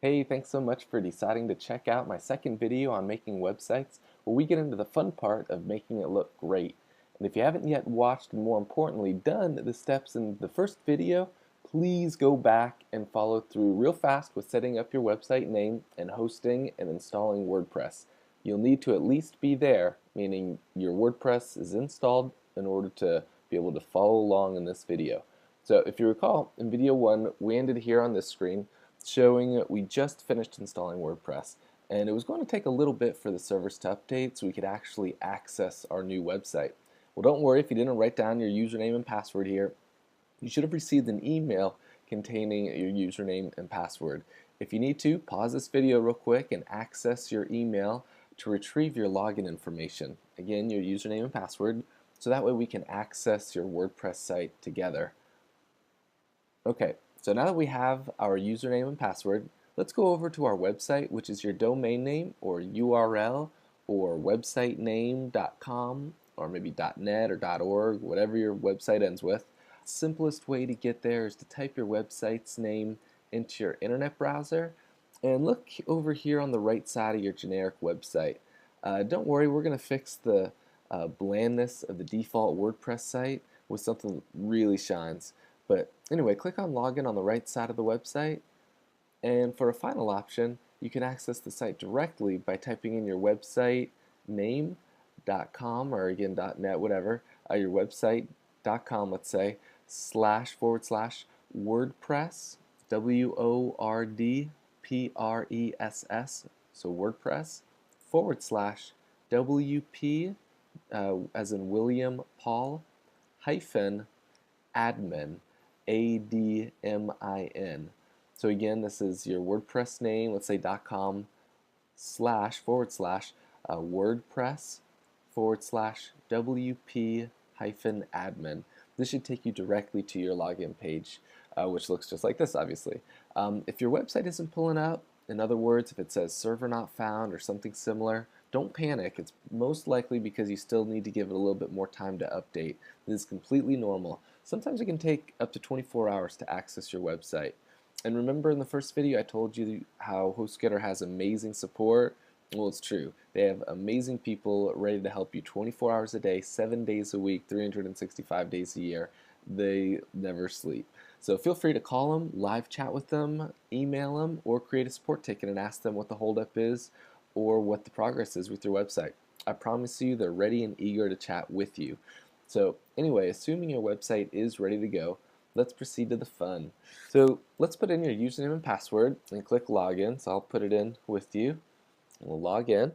Hey, thanks so much for deciding to check out my second video on making websites where we get into the fun part of making it look great. And if you haven't yet watched and more importantly done the steps in the first video, please go back and follow through real fast with setting up your website name and hosting and installing WordPress. You'll need to at least be there, meaning your WordPress is installed in order to be able to follow along in this video. So if you recall, in video 1 we ended here on this screen showing that we just finished installing WordPress, and it was going to take a little bit for the servers to update so we could actually access our new website. Well, don't worry if you didn't write down your username and password here. You should have received an email containing your username and password. If you need to, pause this video real quick and access your email to retrieve your login information. Again, your username and password, so that way we can access your WordPress site together. Okay, so now that we have our username and password, let's go over to our website, which is your domain name or URL or websitename.com or maybe .net or .org, whatever your website ends with. Simplest way to get there is to type your website's name into your internet browser and look over here on the right side of your generic website. Don't worry, we're going to fix the blandness of the default WordPress site with something that really shines. But anyway, click on Login on the right side of the website, and for a final option, you can access the site directly by typing in your website name.com or again .net, whatever, your website.com, let's say, //WordPress, WORDPRESS, so WordPress, /WP, as in William Paul, hyphen admin, ADMIN. So again, this is your WordPress name, let's say .com / WordPress /WP hyphen admin. This should take you directly to your login page, which looks just like this, obviously. If your website isn't pulling up, in other words, if it says server not found or something similar, don't panic. It's most likely because you still need to give it a little bit more time to update. This is completely normal. Sometimes it can take up to 24 hours to access your website. And remember in the first video I told you how HostGator has amazing support? Well, it's true. They have amazing people ready to help you 24 hours a day, 7 days a week, 365 days a year. They never sleep. So feel free to call them, live chat with them, email them, or create a support ticket and ask them what the holdup is or what the progress is with your website. I promise you they're ready and eager to chat with you. So anyway, assuming your website is ready to go, let's proceed to the fun. So let's put in your username and password and click login. So I'll put it in with you. We'll log in.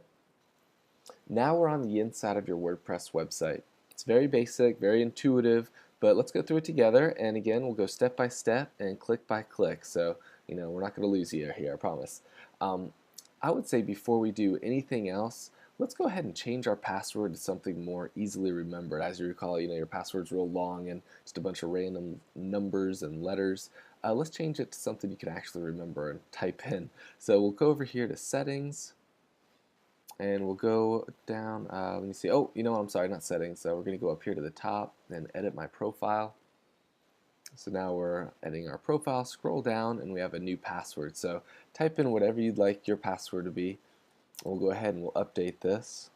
Now we're on the inside of your WordPress website. It's very basic, very intuitive, but let's go through it together. And again, we'll go step by step and click by click. So, we're not going to lose you here, I promise. I would say before we do anything else, let's go ahead and change our password to something more easily remembered. As you recall, your password's real long and just a bunch of random numbers and letters. Let's change it to something you can actually remember and type in. So we'll go over here to settings, and we'll go down, let me see, oh, I'm sorry, not settings, so we're going to go up here to the top and edit my profile. So now we're editing our profile, scroll down, and we have a new password. So type in whatever you'd like your password to be. We'll go ahead and we'll update this,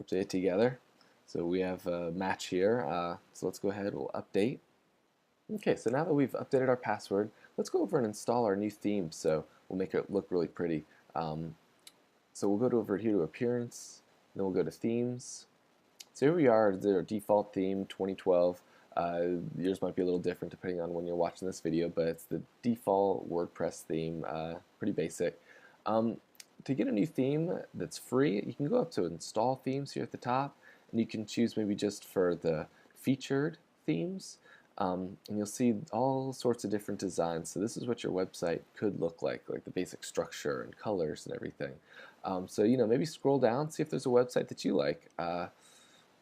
update it together. So we have a match here, so let's go ahead, we'll update. Okay, so now that we've updated our password, let's go over and install our new theme so we'll make it look really pretty. So we'll go over here to Appearance, then we'll go to Themes. So here we are, the default theme 2012. Yours might be a little different depending on when you're watching this video, but it's the default WordPress theme, pretty basic. To get a new theme that's free, you can go up to Install Themes here at the top, and you can choose maybe just for the featured themes. And you'll see all sorts of different designs. So this is what your website could look like the basic structure and colors and everything. So maybe scroll down, see if there's a website that you like.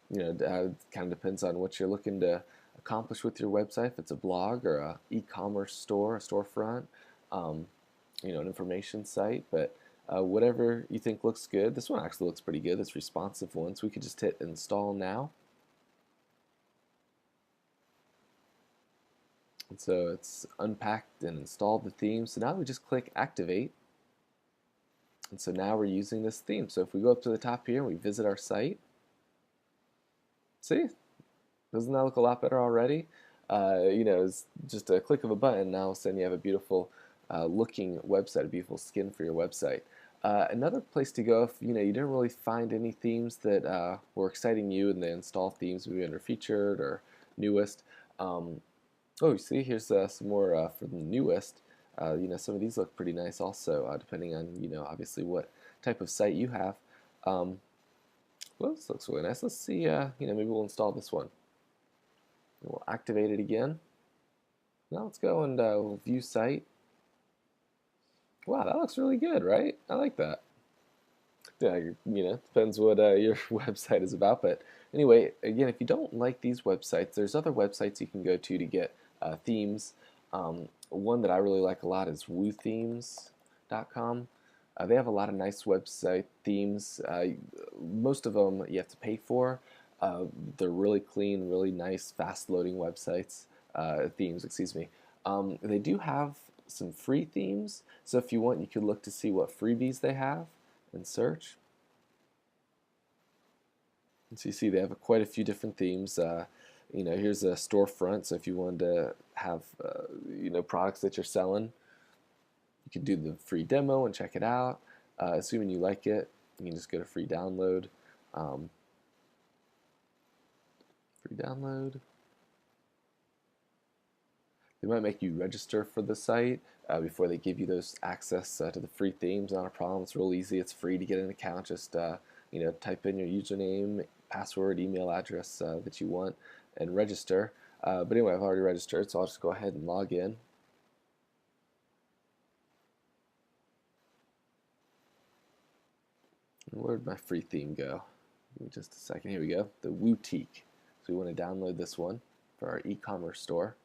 It kind of depends on what you're looking to accomplish with your website. If it's a blog or a e-commerce store, a storefront, an information site, but whatever you think looks good. This one actually looks pretty good. This responsive one. So we could just hit install now. And so it's unpacked and installed the theme. So now we just click activate. And so now we're using this theme. So if we go up to the top here and we visit our site, see, doesn't that look a lot better already? It's just a click of a button. Now all of a sudden you have a beautiful looking website, a beautiful skin for your website. Another place to go if you didn't really find any themes that were exciting you in the install themes, maybe under featured or newest. Oh, you see, here's some more for the newest. Some of these look pretty nice also, depending on obviously what type of site you have. Well, this looks really nice. Let's see. Maybe we'll install this one. We'll activate it again. Now let's go and we'll view site. Wow, that looks really good, right? I like that. Yeah, depends what your website is about. But anyway, again, if you don't like these websites, there's other websites you can go to get themes. One that I really like a lot is woothemes.com. They have a lot of nice website themes. Most of them you have to pay for. They're really clean, really nice, fast-loading websites, themes, excuse me. They do have some free themes, so if you want, you could look to see what freebies they have and search. And so you see they have quite a few different themes. Here's a storefront, so if you wanted to have products that you're selling, you can do the free demo and check it out. Assuming you like it, you can just go to free download. Free download. They might make you register for the site before they give you those access to the free themes. Not a problem. It's real easy. It's free to get an account. Just type in your username, password, email address that you want, and register. But anyway, I've already registered, so I'll just go ahead and log in. Where'd my free theme go? Give me just a second. Here we go. The Wootique. So we want to download this one for our e-commerce store.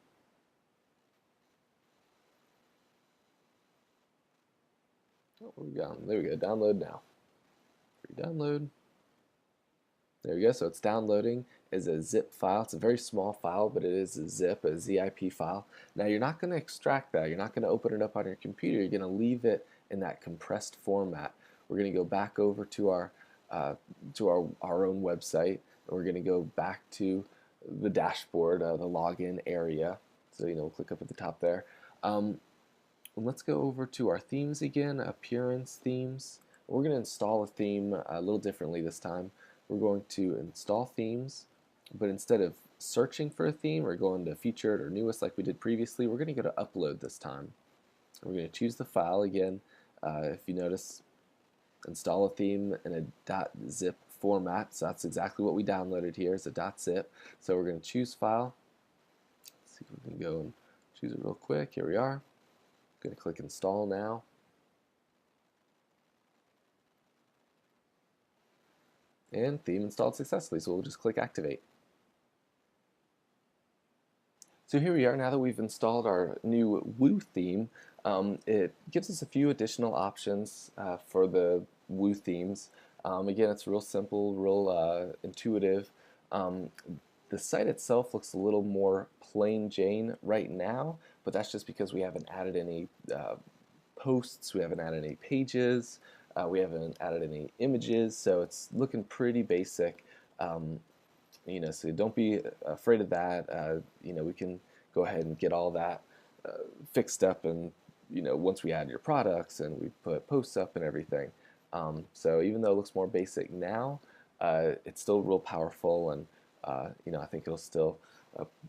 Oh, where we go? There we go. Download now. Free download. There we go. So it's downloading as a zip file. It's a very small file, but it is a zip file. Now you're not going to extract that. You're not going to open it up on your computer. You're going to leave it in that compressed format. We're going to go back over to our own website. And we're going to go back to the dashboard, the login area. So we'll click up at the top there. Let's go over to our themes again, appearance themes. We're going to install a theme a little differently this time. We're going to install themes, but instead of searching for a theme or going to featured or newest like we did previously, we're going to go to upload this time. We're going to choose the file again. If you notice, install a theme in a .zip format. So that's exactly what we downloaded here is a .zip. So we're going to choose file. Let's see if we can go and choose it real quick. Here we are. Going to click install now. And theme installed successfully, so we'll just click activate. So here we are now that we've installed our new Woo theme. It gives us a few additional options for the Woo themes. Again, it's real simple, real intuitive. The site itself looks a little more plain Jane right now, but that's just because we haven't added any posts, we haven't added any pages, we haven't added any images, so it's looking pretty basic. So don't be afraid of that. We can go ahead and get all that fixed up, and once we add your products and we put posts up and everything. So even though it looks more basic now, it's still real powerful, and I think it'll still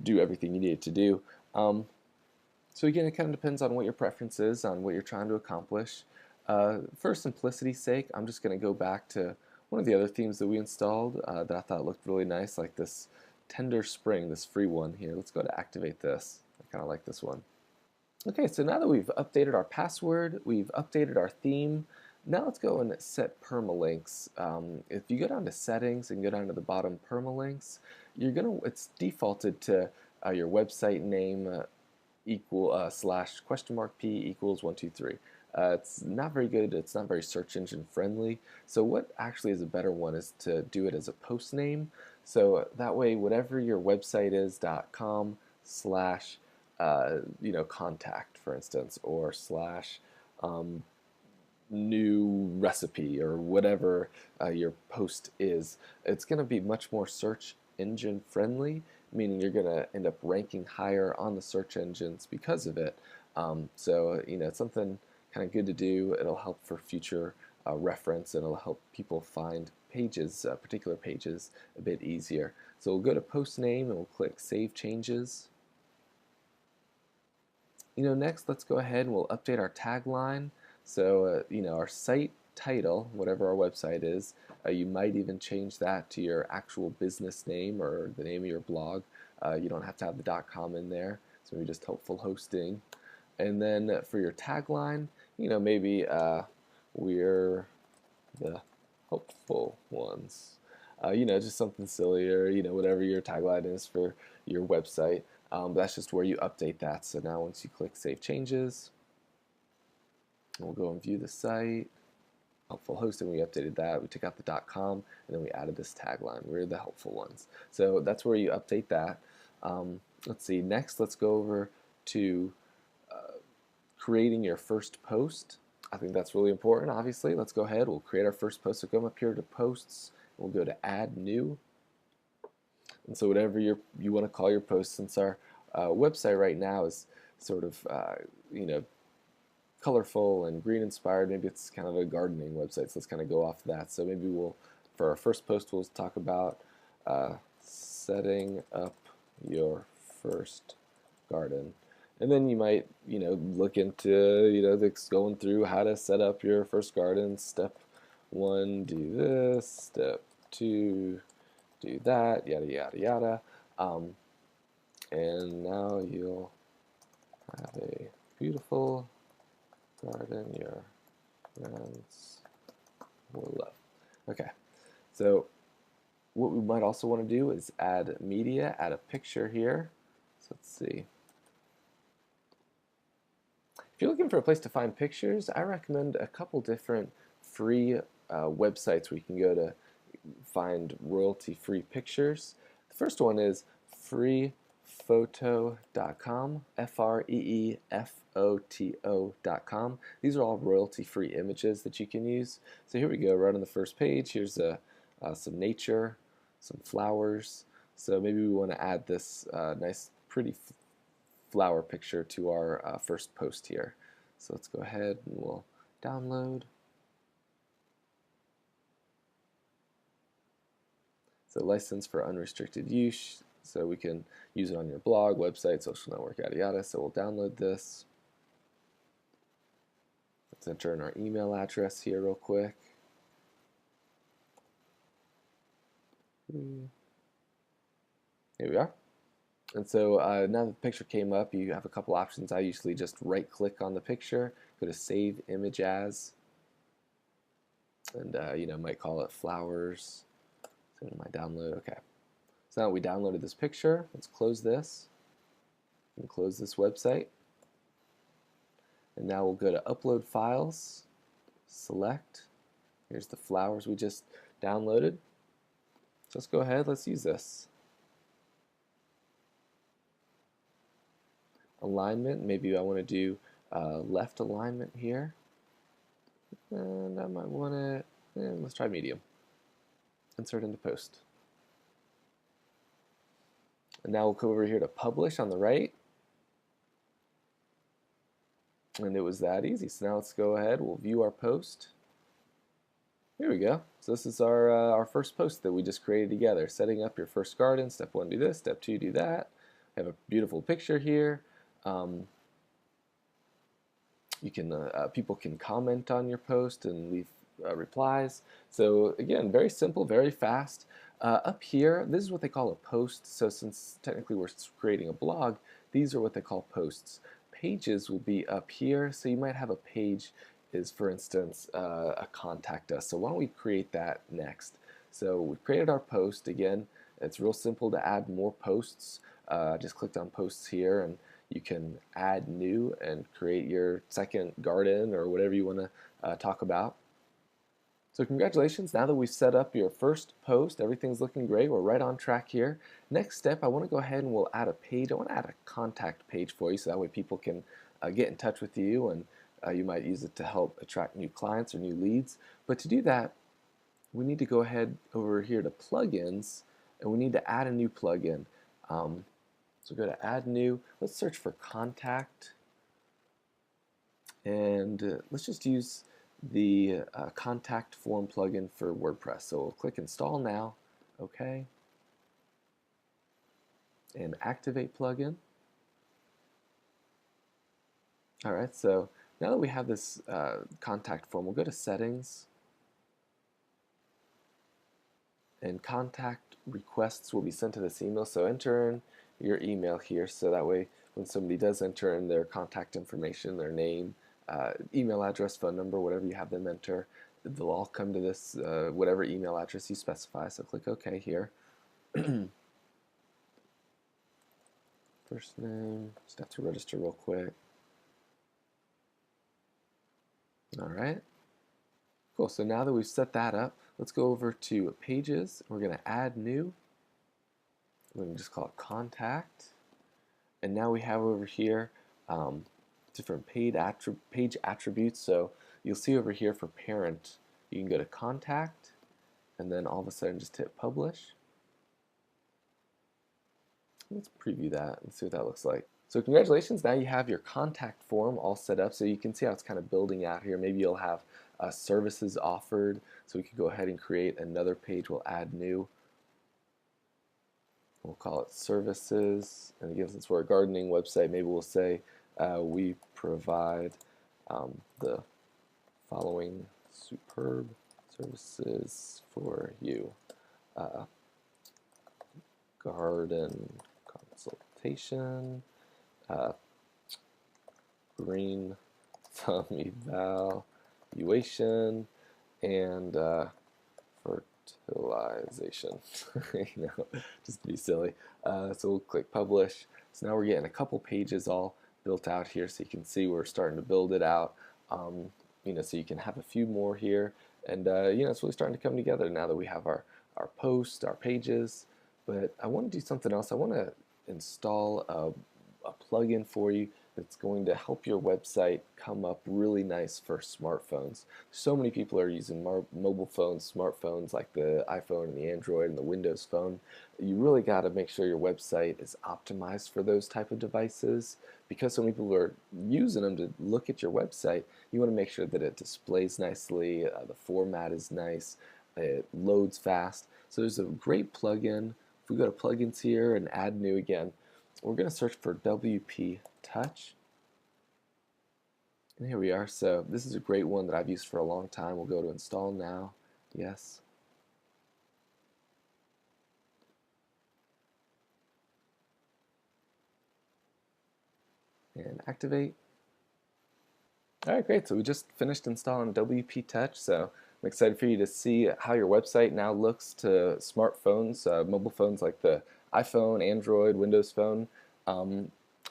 do everything you need it to do. So again, it kind of depends on what your preference is, on what you're trying to accomplish. For simplicity's sake, I'm just going to go back to one of the other themes that we installed that I thought looked really nice, like this Tender Spring, this free one here. Let's go to activate this. I kind of like this one. Okay, so now that we've updated our password, we've updated our theme, now let's go and set permalinks. If you go down to settings and go down to the bottom permalinks, it's defaulted to your website name equal slash question mark p equals 123. It's not very good. It's not very search engine friendly. So what actually is a better one is to do it as a post name. So that way, whatever your website is, .com slash contact, for instance, or slash new recipe or whatever your post is. It's going to be much more search engine friendly, meaning you're going to end up ranking higher on the search engines because of it. It's something kind of good to do. It'll help for future reference, and it'll help people find pages, particular pages, a bit easier. So we'll go to post name and we'll click Save Changes. Next, let's go ahead and we'll update our tagline. So, our site title, whatever our website is, you might even change that to your actual business name or the name of your blog. You don't have to have the .com in there. So maybe just Hopeful Hosting. And then for your tagline, maybe we're the hopeful ones. Just something sillier, whatever your tagline is for your website. That's just where you update that. So now once you click Save Changes, we'll go and view the site. Helpful Hosting, we updated that. We took out the .com, and then we added this tagline. We're the helpful ones. So that's where you update that. Let's see. Next, let's go over to creating your first post. I think that's really important, obviously. Let's go ahead. We'll create our first post. So come up here to Posts. We'll go to Add New. And so whatever you want to call your post, since our website right now is sort of, colorful and green inspired, maybe it's kind of a gardening website, so let's kind of go off of that. So maybe for our first post, we'll talk about setting up your first garden. And then you might, look into, going through how to set up your first garden. Step 1, do this. Step 2, do that. Yada, yada, yada. And now you'll have a beautiful garden your friends will love. Okay, so what we might also want to do is add media, add a picture here. So let's see. If you're looking for a place to find pictures, I recommend a couple different free websites where you can go to find royalty-free pictures. The first one is freefoto.com, freefoto.com. These are all royalty-free images that you can use. So here we go, right on the first page. Here's some nature, some flowers. So maybe we want to add this nice, pretty flower picture to our first post here. So let's go ahead and we'll download. So license for unrestricted use, so we can use it on your blog, website, social network, yada yada. So we'll download this. Let's enter in our email address here real quick. Here we are. And so now that the picture came up, you have a couple options. I usually just right click on the picture, go to Save Image As, and might call it flowers. So my download, okay. So now we downloaded this picture. Let's close this and close this website. And now we'll go to Upload Files, select. Here's the flowers we just downloaded. So let's go ahead, let's use this. Alignment, maybe I want to do left alignment here. And I might want it, let's try medium. Insert into post. And now we'll come over here to publish on the right. And it was that easy. So now let's go ahead, we'll view our post. Here we go. So this is our first post that we just created together. Setting up your first garden. Step 1, do this. Step 2, do that. I have a beautiful picture here. You can people can comment on your post and leave replies. So again, very simple, very fast. Up here, this is what they call a post. So since technically we're creating a blog, these are what they call posts. Pages will be up here. So you might have a page is, for instance, a contact us. So why don't we create that next? So we created our post. Again, it's real simple to add more posts. I just clicked on posts here, and you can add new and create your second garden or whatever you want to talk about. So congratulations, now that we've set up your first post, everything's looking great, we're right on track here. Next step, I want to go ahead and we'll add a page. I want to add a contact page for you so that way people can get in touch with you, and you might use it to help attract new clients or new leads. But to do that, we need to go ahead over here to plugins, and we need to add a new plugin. So go to add new, let's search for contact, and let's just use the contact form plugin for WordPress. So we'll click install now, okay, and activate plugin. Alright, so now that we have this contact form, we'll go to settings, and contact requests will be sent to this email. So enter in your email here, so that way when somebody does enter in their contact information, their name, email address, phone number, whatever you have them enter, they'll all come to this whatever email address you specify. So click OK here. First name, just have to register real quick. Alright, cool. So now that we've set that up, let's go over to pages. We're going to add new. We're going to just call it contact. And now we have over here different page attributes. So you'll see over here for parent, you can go to contact, and then all of a sudden just hit publish. Let's preview that and see what that looks like. So congratulations, now you have your contact form all set up, so you can see how it's kind of building out here. Maybe you'll have services offered, so we could go ahead and create another page. We'll add new. We'll call it services, and again, since we're a gardening website, maybe we'll say we provide the following superb services for you. Garden consultation, green thumb evaluation, and fertilization. Just to be silly. So we'll click publish. So now we're getting a couple pages all built out here, so you can see we're starting to build it out. So you can have a few more here, and it's really starting to come together now that we have our posts, our pages. But I want to do something else. I want to install a plugin for you that's going to help your website come up really nice for smartphones. So many people are using mobile phones, smartphones like the iPhone and the Android and the Windows Phone. You really got to make sure your website is optimized for those type of devices, because so many people are using them to look at your website. You want to make sure that it displays nicely, the format is nice, it loads fast. So there's a great plugin. If we go to plugins here and add new again, we're going to search for WP Touch. And here we are. So this is a great one that I've used for a long time. We'll go to install now. Yes. And activate. Alright, great. So we just finished installing WP Touch. So I'm excited for you to see how your website now looks to smartphones, mobile phones like the iPhone, Android, Windows Phone.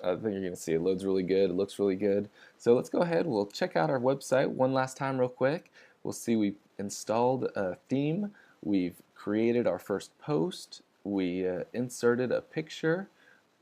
I think you're going to see it loads really good, it looks really good. So let's go ahead, we'll check out our website one last time real quick. We'll see we've installed a theme, we've created our first post, we inserted a picture,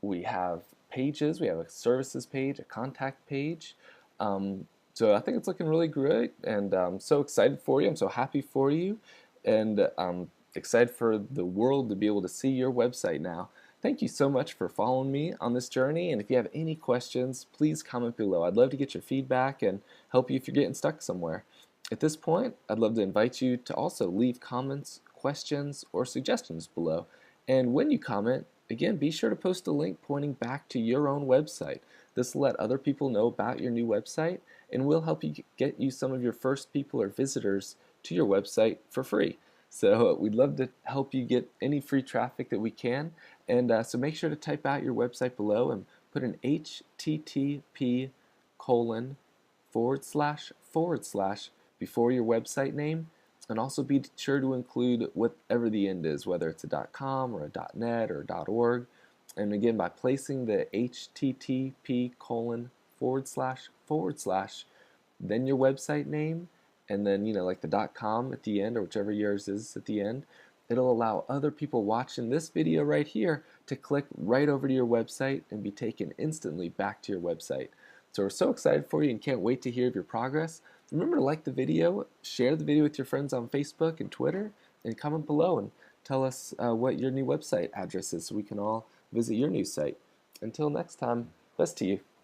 we have pages, we have a services page, a contact page. So I think it's looking really great, and I'm so excited for you. I'm so happy for you, and I'm excited for the world to be able to see your website now. Thank you so much for following me on this journey, and if you have any questions, please comment below. I'd love to get your feedback and help you if you're getting stuck somewhere. At this point, I'd love to invite you to also leave comments, questions, or suggestions below. And when you comment, again, be sure to post a link pointing back to your own website. This will let other people know about your new website, and will help you get you some of your first people or visitors to your website for free. So we'd love to help you get any free traffic that we can, and so make sure to type out your website below and put an http:// before your website name, and also be sure to include whatever the end is, whether it's a .com or a .net or a .org. And again, by placing the http:// then your website name and then like the .com at the end, or whichever yours is at the end, it'll allow other people watching this video right here to click right over to your website and be taken instantly back to your website. So we're so excited for you and can't wait to hear of your progress. Remember to like the video, share the video with your friends on Facebook and Twitter, and comment below and tell us what your new website address is so we can all visit your new site. Until next time, best to you.